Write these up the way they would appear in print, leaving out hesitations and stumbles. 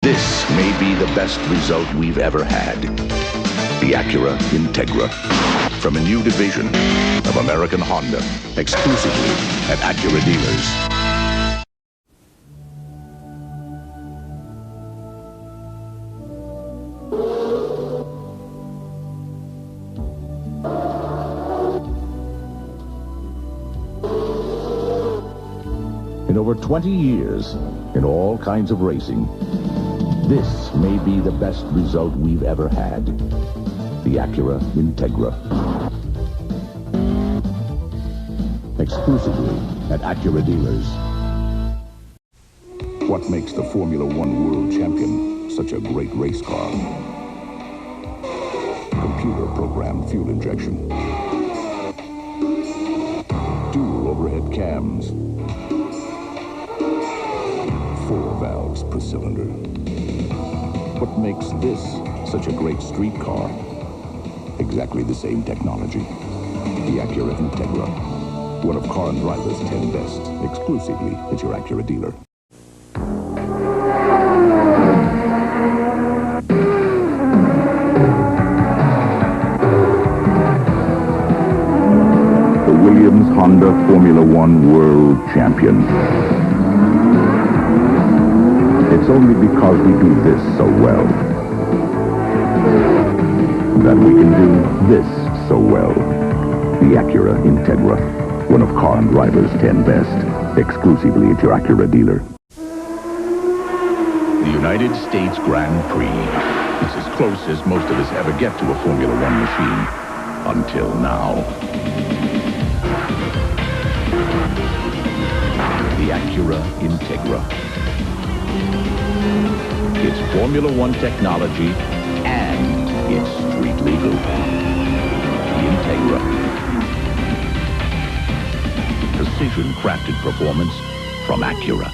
This may be the best result we've ever had. The Acura Integra, from a new division of American Honda, exclusively at Acura dealers. In over 20 years, in all kinds of racing, this may be the best result we've ever had. The Acura Integra. Exclusively at Acura dealers. What makes the Formula One World Champion such a great race car? Computer-programmed fuel injection. Dual overhead cams. 4 valves per cylinder. What makes this such a great street car? Exactly the same technology. The Acura Integra. One of Car and Driver's 10 best, exclusively at your Acura dealer. The Williams Honda Formula One World Champion. It's only because we do this so well that we can do this so well. The Acura Integra, one of Car and Driver's 10 best, exclusively at your Acura dealer. The United States Grand Prix is as close as most of us ever get to a Formula One machine, until now. The Acura Integra. It's Formula One technology, and it's street legal. The Integra. Precision-crafted performance from Acura.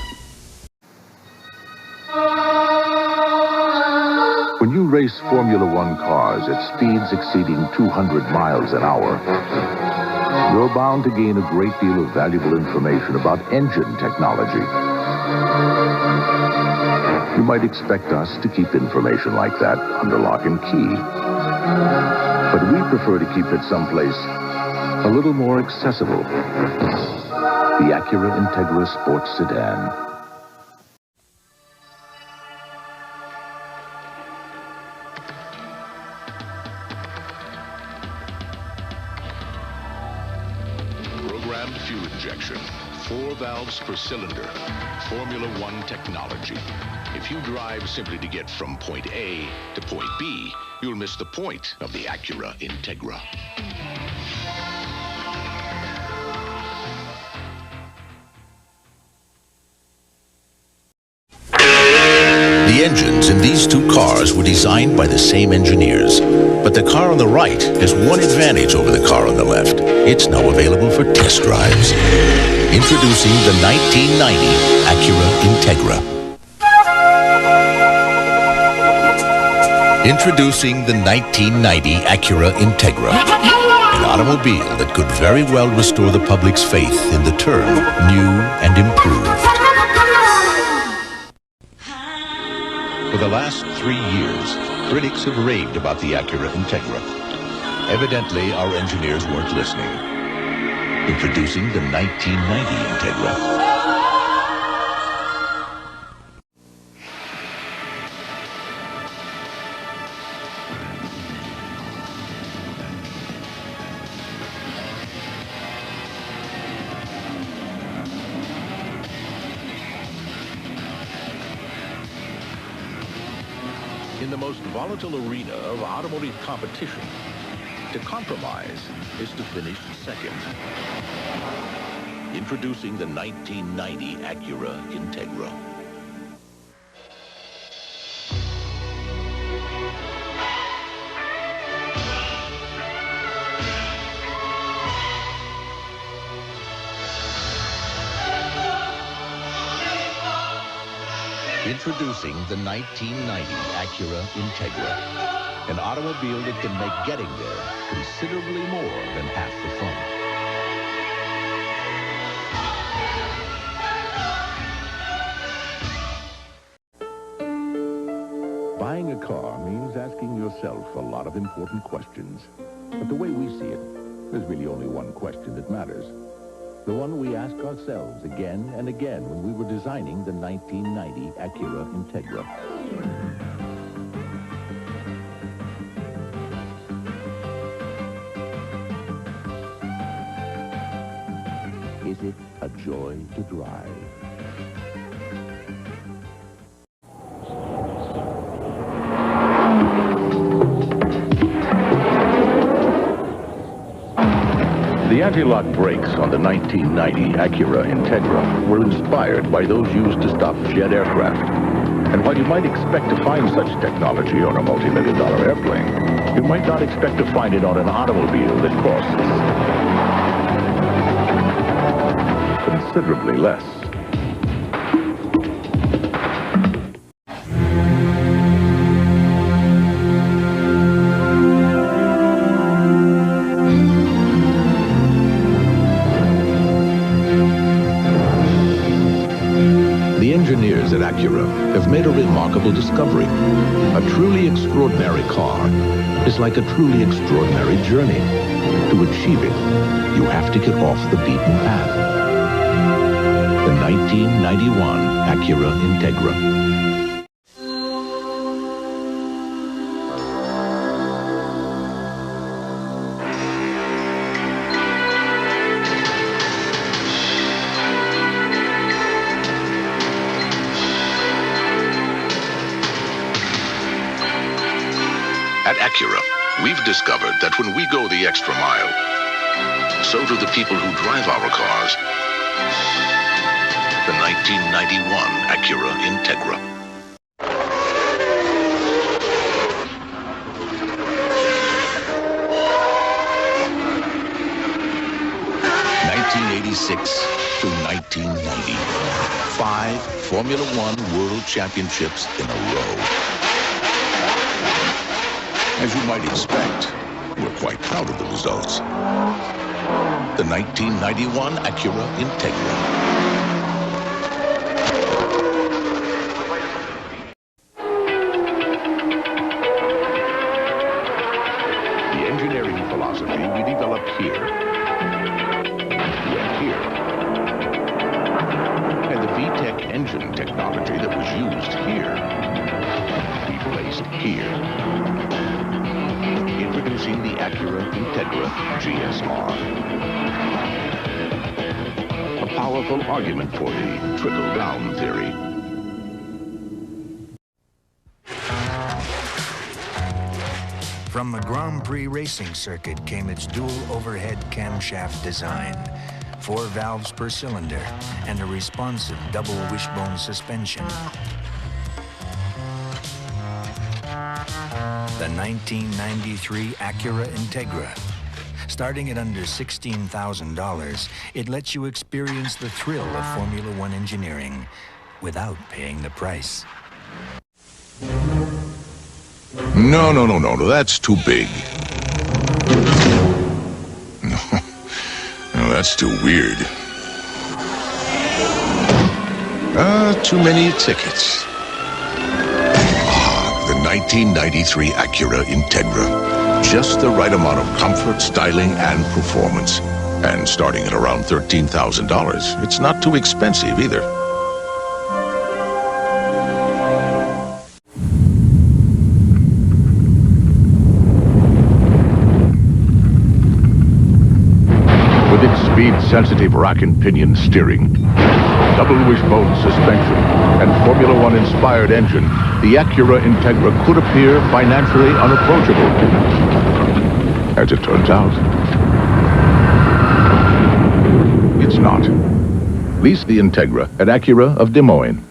When you race Formula One cars at speeds exceeding 200 miles an hour, you're bound to gain a great deal of valuable information about engine technology. You might expect us to keep information like that under lock and key. But we prefer to keep it someplace a little more accessible. The Acura Integra Sports Sedan. Programmed fuel injection. 4 valves per cylinder. Formula One technology. If you drive simply to get from point A to point B, you'll miss the point of the Acura Integra. The engines in these two cars were designed by the same engineers. But the car on the right has one advantage over the car on the left. It's now available for test drives. Introducing the 1990 Acura Integra. Introducing the 1990 Acura Integra, an automobile that could very well restore the public's faith in the term new and improved. For the last 3 years, critics have raved about the Acura Integra. Evidently, our engineers weren't listening. Introducing the 1990 Integra. In the most volatile arena of automotive competition, to compromise is to finish second. Introducing the 1990 Acura Integra. Introducing the 1990 Acura Integra, an automobile that can make getting there considerably more than half the fun. car means asking yourself a lot of important questions. But the way we see it, there's really only one question that matters. The one we ask ourselves again and again when we were designing the 1990 Acura Integra. Is it a joy to drive? The anti-lock brakes on the 1990 Acura Integra were inspired by those used to stop jet aircraft. And while you might expect to find such technology on a multi-million-dollar airplane, you might not expect to find it on an automobile that costs considerably less. The engineers at Acura have made a remarkable discovery. A truly extraordinary car is like a truly extraordinary journey. To achieve it, you have to get off the beaten path. The 1991 Acura Integra. At Acura, we've discovered that when we go the extra mile, so do the people who drive our cars. The 1991 Acura Integra. '86 to 1990. 5 Formula One World Championships in a row. As you might expect, we're quite proud of the results. The 1991 Acura Integra. The engineering philosophy we developed here, went here. And the VTEC engine technology that was used here, we placed here. Introducing the Acura Integra GSR. A powerful argument for the trickle-down theory. From the Grand Prix racing circuit came its dual overhead camshaft design, 4 valves per cylinder, and a responsive double wishbone suspension. The 1993 Acura Integra. Starting at under $16,000, it lets you experience the thrill of Formula One engineering without paying the price. No, that's too big. No, that's too weird. Too many tickets. 1993 Acura Integra. Just the right amount of comfort, styling, and performance. And starting at around $13,000, it's not too expensive either. With its speed-sensitive rack and pinion steering, double wishbone suspension, and Formula One inspired engine, the Acura Integra could appear financially unapproachable. As it turns out, it's not. Lease the Integra at Acura of Des Moines.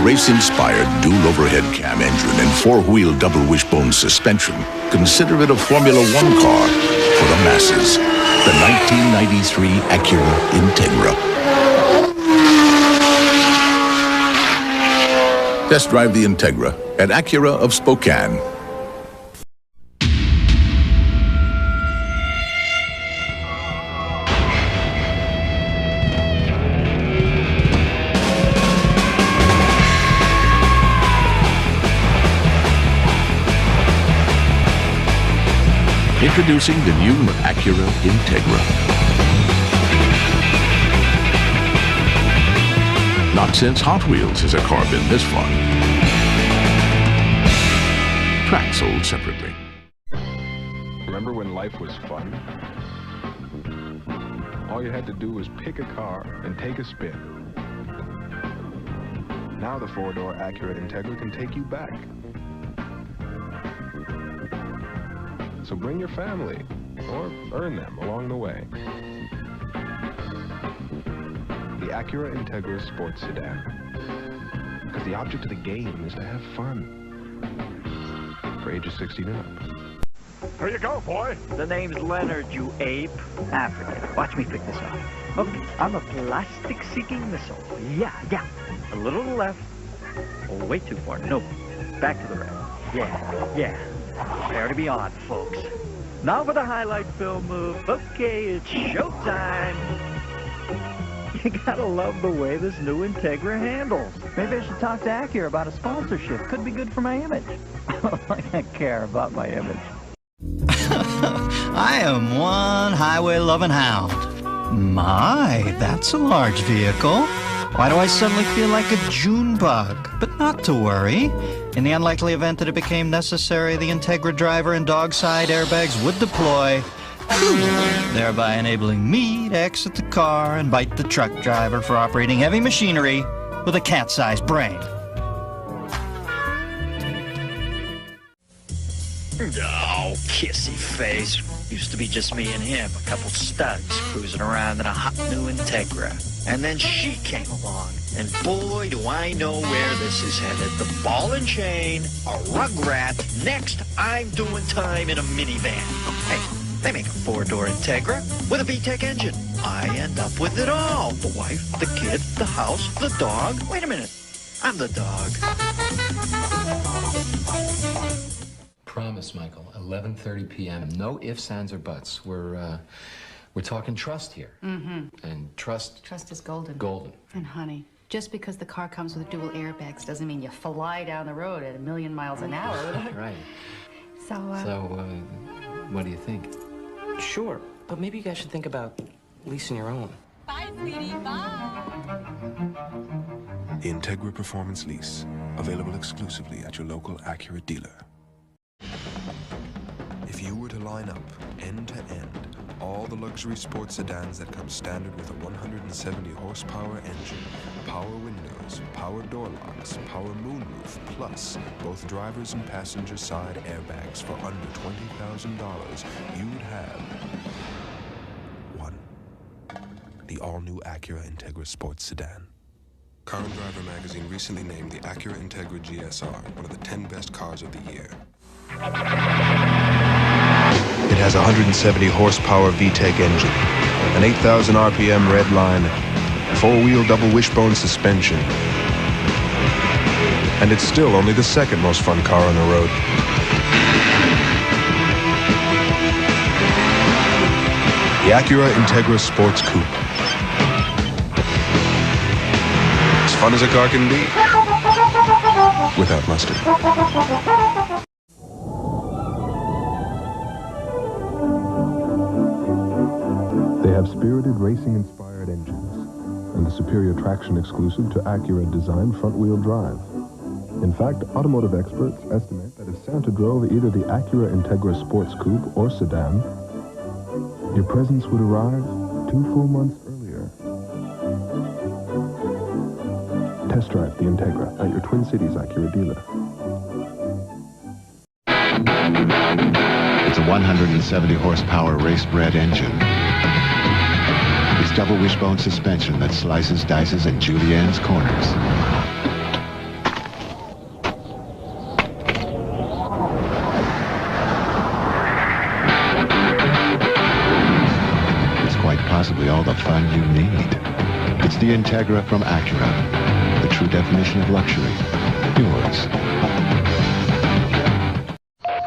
Race-inspired dual overhead cam engine and 4-wheel double wishbone suspension, consider it a Formula One car for the masses. The 1993 Acura Integra. Test drive the Integra at Acura of Spokane. Introducing the new Acura Integra. Not since Hot Wheels has a car been this fun. Track sold separately. Remember when life was fun? All you had to do was pick a car and take a spin. Now the four-door Acura Integra can take you back. So bring your family, or earn them along the way. The Acura Integra Sports Sedan. Because the object of the game is to have fun. For ages 16 and up. Here you go, boy. The name's Leonard, you ape. Forget it. Watch me pick this up. Okay, I'm a plastic-seeking missile. Yeah. A little to the left. Oh, way too far. No. Back to the right. Yeah. Prepare to be on, folks. Now for the highlight film move. Okay, it's showtime. You gotta love the way this new Integra handles. Maybe I should talk to Acura about a sponsorship. Could be good for my image. I don't care about my image. I am one highway-loving hound. My, that's a large vehicle. Why do I suddenly feel like a June bug? But not to worry. In the unlikely event that it became necessary, the Integra driver and dog side airbags would deploy, thereby enabling me to exit the car and bite the truck driver for operating heavy machinery with a cat-sized brain. Oh, kissy face. Used to be just me and him, a couple studs cruising around in a hot new Integra. And then she came along, and boy, do I know where this is headed. The ball and chain, a rugrat. Next, I'm doing time in a minivan. Hey, they make a four-door Integra with a VTEC engine. I end up with it all. The wife, the kid, the house, the dog. Wait a minute, I'm the dog. Promise, Michael, 11:30 p.m. No ifs, ands, or buts. We're talking trust here. Mm-hmm. And trust is golden. Golden. And honey, just because the car comes with dual airbags doesn't mean you fly down the road at 1,000,000 miles an hour. Right. So, what do you think? Sure, but maybe you guys should think about leasing your own. Bye, sweetie, bye. The Integra Performance Lease, available exclusively at your local Acura dealer. If you were to line up, end to end, all the luxury sports sedans that come standard with a 170 horsepower engine, power windows, power door locks, power moonroof, plus both driver's and passenger side airbags for under $20,000, you would have one. The all-new Acura Integra Sports Sedan. Car and Driver magazine recently named the Acura Integra GSR one of the 10 best cars of the year. It has a 170 horsepower VTEC engine, an 8,000 RPM red line, four-wheel double wishbone suspension, and it's still only the second most fun car on the road. The Acura Integra Sports Coupe. As fun as a car can be, without mustard. They have spirited racing-inspired engines and the superior traction exclusive to Acura designed front-wheel drive. In fact, automotive experts estimate that if Santa drove either the Acura Integra Sports Coupe or sedan, your presents would arrive 2 full months earlier. Test drive the Integra at your Twin Cities Acura dealer. It's a 170 horsepower race-bred engine. It's double wishbone suspension that slices, dices, and juliennes corners. It's quite possibly all the fun you need. It's the Integra from Acura, the true definition of luxury. Yours.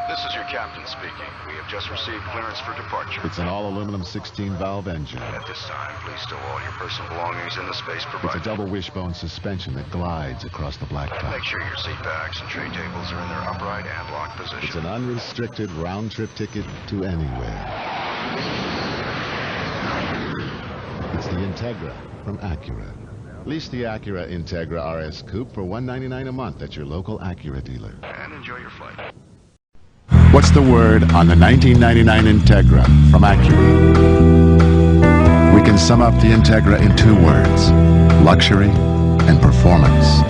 This is your captain speaking. We have just received received clearance for departure. It's an all-aluminum 16-valve engine. At this time, please stow all your personal belongings in the space provided. It's a double wishbone suspension that glides across the blacktop. Make sure your seat backs and tray tables are in their upright and locked position. It's an unrestricted round-trip ticket to anywhere. It's the Integra from Acura. Lease the Acura Integra RS Coupe for $199 a month at your local Acura dealer. And enjoy your flight. What's the word on the 1999 Integra from Acura? We can sum up the Integra in 2 words: luxury and performance.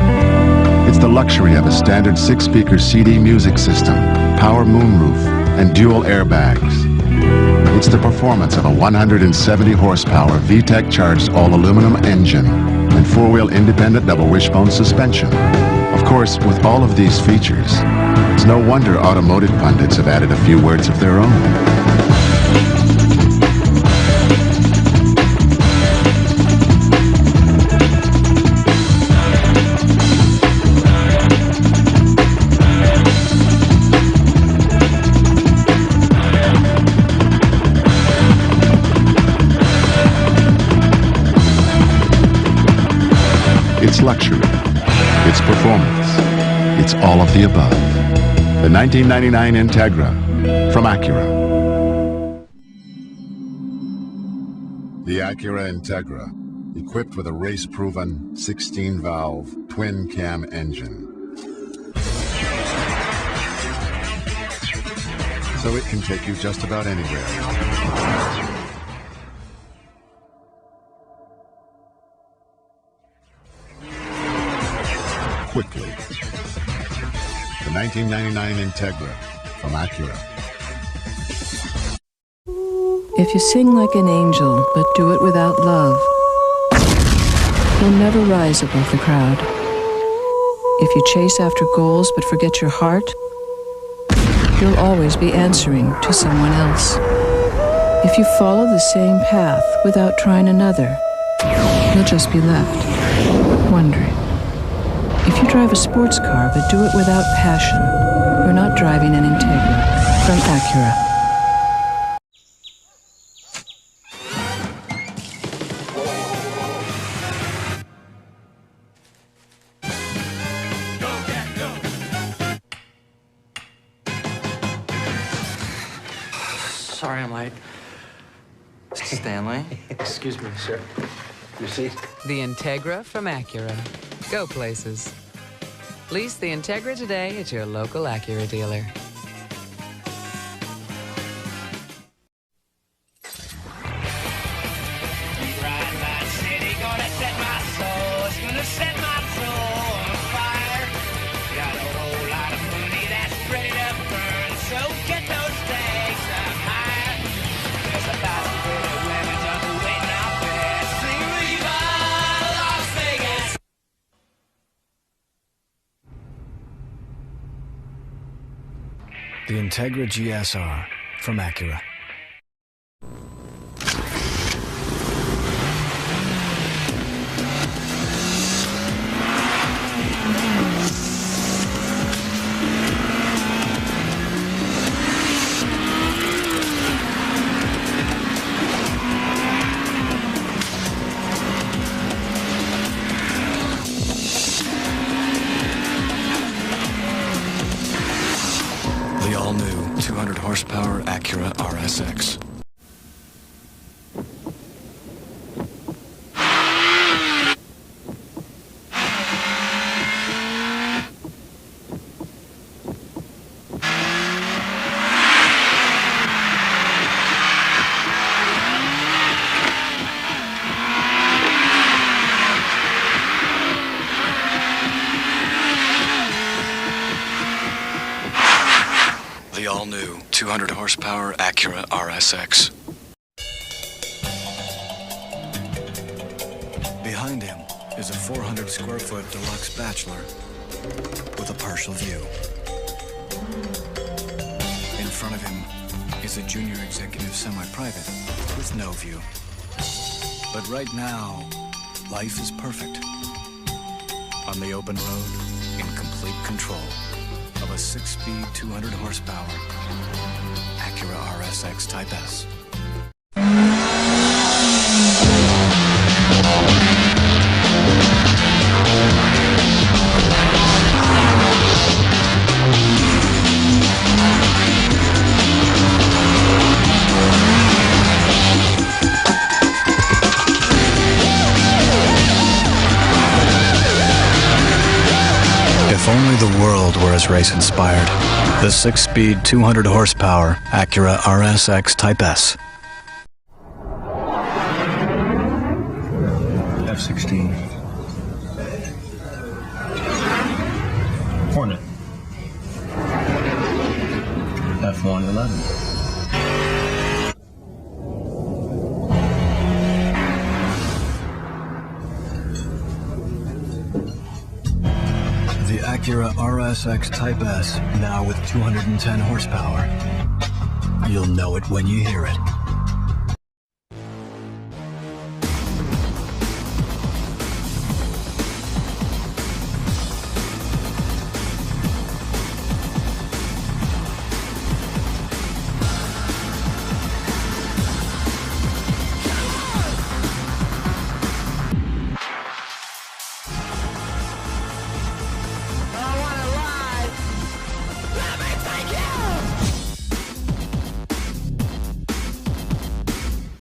It's the luxury of a standard 6-speaker CD music system, power moonroof, and dual airbags. It's the performance of a 170-horsepower VTEC charged all-aluminum engine and 4-wheel independent double wishbone suspension. Of course, with all of these features, it's no wonder automotive pundits have added a few words of their own. It's luxury, it's performance, it's all of the above. The 1999 Integra from Acura. The Acura Integra, equipped with a race-proven 16-valve twin-cam engine. So it can take you just about anywhere. Quickly. The 1999 Integra from Acura. If you sing like an angel, but do it without love, you'll never rise above the crowd. If you chase after goals but forget your heart, you'll always be answering to someone else. If you follow the same path without trying another, you'll just be left wondering. If you drive a sports car but do it without passion, you're not driving an Integra from Acura. Sorry I'm late. Stanley? Excuse me, sir. Your seat? The Integra from Acura. Go places. Lease the Integra today at your local Acura dealer. The Integra GSR from Acura. The all-new 200 horsepower Acura RSX. The all-new 200 horsepower Acura RSX. Behind him is a 400 square foot deluxe bachelor with a partial view. In front of him is a junior executive semi-private with no view. But right now, life is perfect. On the open road, in complete control of a 6-speed, 200 horsepower Acura RSX. RSX Type S. If only the world were as race-inspired. The 6-speed, 200-horsepower Acura RSX Type S. F-16. Hornet. F-111. The Acura RSX Type S, now with 210 horsepower. You'll know it when you hear it.